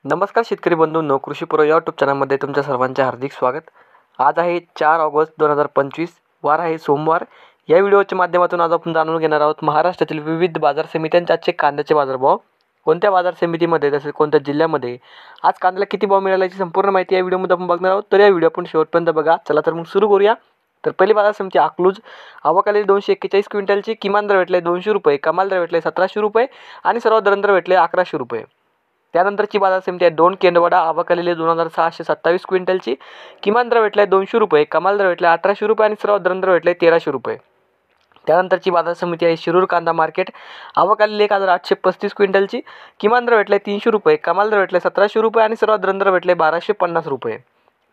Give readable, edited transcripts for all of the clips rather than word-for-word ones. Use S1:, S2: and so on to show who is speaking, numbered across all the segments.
S1: नमस्कार शेतकरी बंधूंनो, कृषी पूर्व यूट्यूब चॅनलमध्ये तुमच्या सर्वांचे हार्दिक स्वागत। आज आहे 4 ऑगस्ट 2025, वार आहे सोमवार। या व्हिडिओच्या माध्यमातून आज आपण जाणून घेणार आहोत महाराष्ट्रातील विविध बाजार समित्यांचे आजचे कांद्याचे बाजारभाव, कोणत्या बाजार समितीमध्ये तसेच कोणत्या जिल्ह्यामध्ये आज कांद्याला किती भाव मिळाला याची संपूर्ण माहिती या व्हिडिओमध्ये आपण बघणार आहोत। तर या व्हिडिओ आपण शेवटपर्यंत बघा। चला तर मग सुरू करूया। तर पहिली बाजार समिती अकलूज, आवक आलेली 241 क्विंटलची, किमान दर भेटले 200 रुपये, कमाल दर भेटले 1700 रुपये आणि सर्वात दर भेटले 1100 रुपये। त्यानंतरची बाजार समिती आहे दोन केंद्रवाडा, आवक आलेली 2627 क्विंटलची, किमान दर भेटले 200 रुपये, कमाल दर भेटले 1800 रुपये आणि सर्वात दर भेटले 1300 रुपये। त्यानंतरची बाजार समिती आहे शिरूर कांदा मार्केट, आवक आलेली 1835 क्विंटलची, किमान दर भेटले 300 रुपये, कमाल दर भेटले 1700 रुपये आणि सर्वात दर भेटले 1250 रुपये।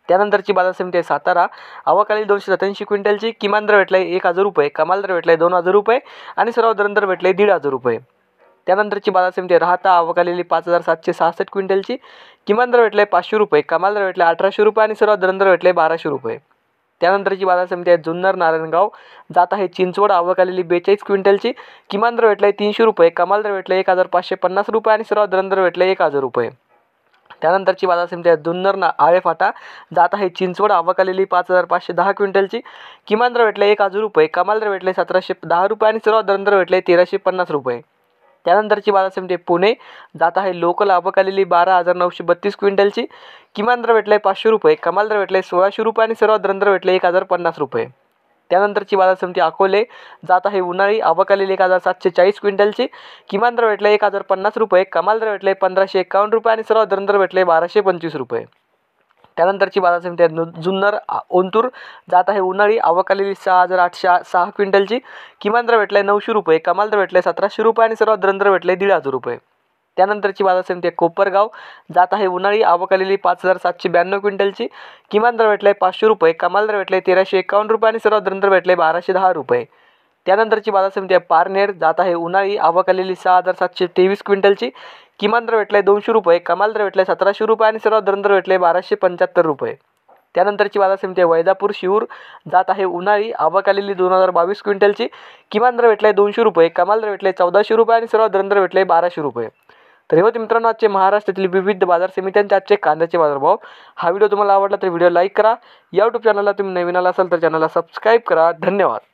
S1: त्यानंतरची बाजार समिती आहे सातारा, आवक आलेली 287 क्विंटलची, किमान दर भेटले 1000 रुपये, कमाल दर भेटले 2000 रुपये आणि सर्वात दर भेटले 1500 रुपये। त्यानंतरची बाजार समिती राहता, आवक आलेली 5766 क्विंटलची, किमान दर भेटले 500 रुपये, कमाल दर भेटले 1800 रुपये आणि सर्वात दर भेटले 1200 रुपये। त्यानंतरची बाजार समिती आहे जुन्नर नारायणगाव, जात आहे चिंचवड, आवक आलेली 42 क्विंटलची, किमान दर भेटले 300 रुपये, कमाल दर भेटले 1550 रुपये आणि सर्वात दर भेटले 1000 रुपये। त्यानंतरची बाजार समिती आहे जुन्नर आळेफाटा, जात आहे चिंचवड, आवक आलेली 5510 क्विंटलची, किमान दर भेटले 1000 रुपये, कमाल दर भेटले 1710 रुपये आणि सर्वात दर भेटले 1350 रुपये। त्यानंतरची बाजार समिती पुणे, जात आहे लोकल, आवक आलेली 12932 क्विंटलची, किमान दर भेटले 500 रुपये, कमाल दर भेटले 1600 रुपये आणि सर्वात दर भेटले 1050 रुपये। त्यानंतरची बाजार समिती अकोले, जात आहे उन्हाळी, आवक आलेली 1740 क्विंटलची, किमान दर भेटले 1050 रुपये, कमाल दर भेटले 1551 रुपये आणि सर्वात दर भेटले 1225 रुपये। त्यानंतरची बाजार समिती आहे जुन्नर ओंतूर, जात आहे उन्हाळी, आवक आलेली 6806 क्विंटलची, किमान दर भेटले 900 रुपये, कमाल दर भेटले 1700 रुपये आणि सर्वात दर भेटले 1500 रुपये। त्यानंतरची बाजार समिती आहे कोपरगाव, जात आहे उन्हाळी, आवक आलेली 5792 क्विंटलची, किमान दर भेटले 500 रुपये, कमाल दर भेटले 1351 रुपये आणि सर्वात दर भेटले 1210 रुपये। त्यानंतरची बाजार समिती आहे पारनेर, जात आहे उन्हाळी, आवक आलेली 6723 क्विंटलची, किमान दर भेटले 200 रुपये, कमाल दर भेटले 1700 रुपये आणि सर्वात दर भेटले 1275 रुपये। त्यानंतरची बाजार समिती आहे वैदापूर शिऊर, जात आहे उन्हाळी, आवक आलेली 2022 क्विंटलची, किमान दर भेटले 200 रुपये, कमाल दर भेटले 1400 रुपये आणि सर्वात दर भेटले 1200 रुपये। तर हे होते मित्रांनो आजचे महाराष्ट्रातील विविध बाजार समित्यांचे आजचे कांद्याचे बाजारभाव। हा व्हिडिओ तुम्हाला आवडला तर व्हिडिओ लाईक करा। या यूट्यूब चॅनलला तुम्ही नवीन आला असाल तर चॅनलला सबस्क्राईब करा। धन्यवाद।